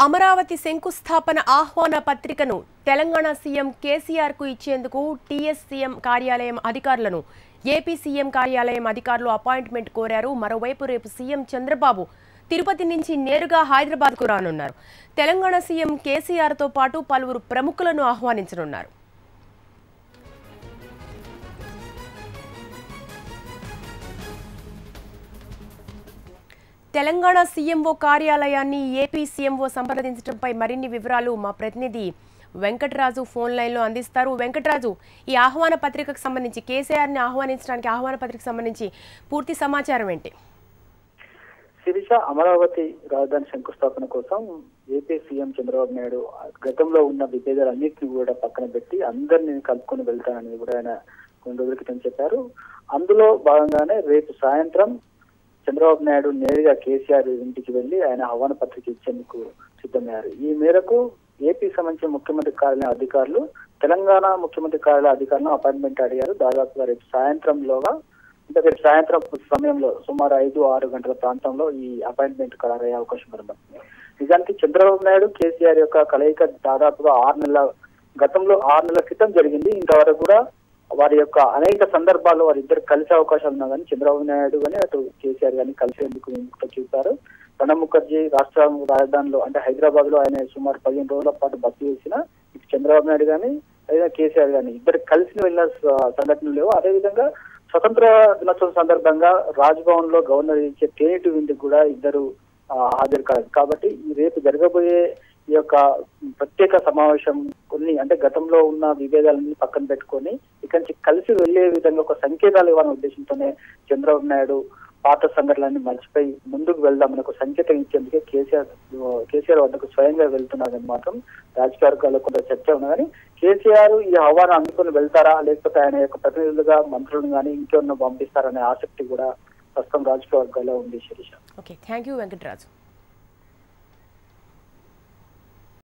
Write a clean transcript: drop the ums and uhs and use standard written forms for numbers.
అమరావతి శంకుస్థాపన ఆహ్వాన పత్రికను తెలంగాణ సీఎం కేసీఆర్ కు ఇచ్చేందుకు టీఎస్ సీఎం కార్యాలయం అధికారులను ఏపీ సీఎం కార్యాలయం అధికారులు అపాయింట్మెంట్ కోరారు. మరోవైపు రేపు సీఎం చంద్రబాబు తిరుపతి నుంచి నేరుగా హైదరాబాద్ కు రానున్నారు. తెలంగాణ సీఎం కేసీఆర్ తో పాటు పలువురు ప్రముఖులను ఆహ్వానించనున్నారు. తెలంగాణ సీఎంఓ కార్యాలయాన్ని ఏపీ సీఎంఓ సంప్రదించడంపై మరిన్ని వివరాలు మా ప్రతినిధి వెంకటరాజు ఫోన్ లైన్లో అందిస్తారు. వెంకటరాజు, ఈ ఆహ్వాన పత్రికకు సంబంధించి కేసీఆర్ని ఆహ్వానించడానికి ఆహ్వాన పత్రికకు సంబంధించి పూర్తి సమాచారం ఏంటి? శిరీష, అమరావతి రాజధాని శంకుస్థాపన కోసం ఏపీ సీఎం చంద్రబాబు నాయుడు గతంలో ఉన్న విభేదాలన్నింటినీ కూడా పక్కన పెట్టి అందరినీ కలుపుకొని వెళ్తానని కూడా ఆయన కొన్ని రోజుల క్రితం చెప్పారు. అందులో భాగంగానే రేపు సాయంత్రం చంద్రబాబు నాయుడు నేరుగా కేసీఆర్ ఇంటికి వెళ్లి ఆయన ఆహ్వాన పత్రిక ఇచ్చేందుకు సిద్ధమయ్యారు. ఈ మేరకు ఏపీ సంబంధించిన ముఖ్యమంత్రి కార్యాలయ అధికారులు తెలంగాణ ముఖ్యమంత్రి కార్యాలయ అధికారులను అపాయింట్మెంట్ అడిగారు. దాదాపుగా రేపు సాయంత్రంలోగా, అంటే రేపు సాయంత్రం సమయంలో సుమారు 5-6 గంటల ప్రాంతంలో ఈ అపాయింట్మెంట్ ఖరారయ్యే అవకాశం కనబడుతుంది. నిజానికి చంద్రబాబు నాయుడు కేసీఆర్ యొక్క కలయిక దాదాపుగా 6 నెలల క్రితం జరిగింది. ఇంతవరకు కూడా వారి యొక్క అనేక సందర్భాల్లో వారిద్దరు కలిసే అవకాశాలు ఉన్నా కానీ చంద్రబాబు నాయుడు కానీ అటు కేసీఆర్ కానీ కలిసేందుకు విముఖత చూపారు. ప్రణబ్ ముఖర్జీ రాష్ట్ర రాజధానిలో అంటే హైదరాబాద్ లో ఆయన సుమారు 15 రోజుల పాటు బస్సు చేసిన ఇటు చంద్రబాబు నాయుడు కానీ లేదా కేసీఆర్ కానీ ఇద్దరు కలిసి వెళ్ళిన సంఘటనలు లేవు. అదేవిధంగా స్వతంత్ర దినోత్సవం సందర్భంగా రాజ్భవన్ లో గవర్నర్ ఇచ్చే తేనెటి విందుకు కూడా ఇద్దరు హాజరు కాదు. కాబట్టి రేపు జరగబోయే ఈ యొక్క ప్రత్యేక సమావేశం కొన్ని అంటే గతంలో ఉన్న విభేదాలన్నీ పక్కన పెట్టుకొని ఇక్కడి నుంచి కలిసి వెళ్లే విధంగా ఒక సంకేతాలు ఇవ్వాలనే ఉద్దేశంతోనే చంద్రబాబు నాయుడు పాత సంఘటనలన్నీ మర్చిపోయి ముందుకు వెళ్దామని ఒక సంకేతం ఇచ్చేందుకే కేసీఆర్ వద్దకు స్వయంగా వెళ్తున్నారని మాత్రం రాజకీయ వర్గాల్లో కొంత చర్చ ఉన్నా కానీ కేసీఆర్ ఈ ఆహ్వానం అందుకొని వెళ్తారా లేకపోతే ఆయన యొక్క ప్రతినిధులుగా మంత్రులను కానీ ఇంకెవరినో పంపిస్తారనే ఆసక్తి కూడా ప్రస్తుతం రాజకీయ వర్గాల్లో ఉంది. Sirisha. Okay, thank you Venkataraju.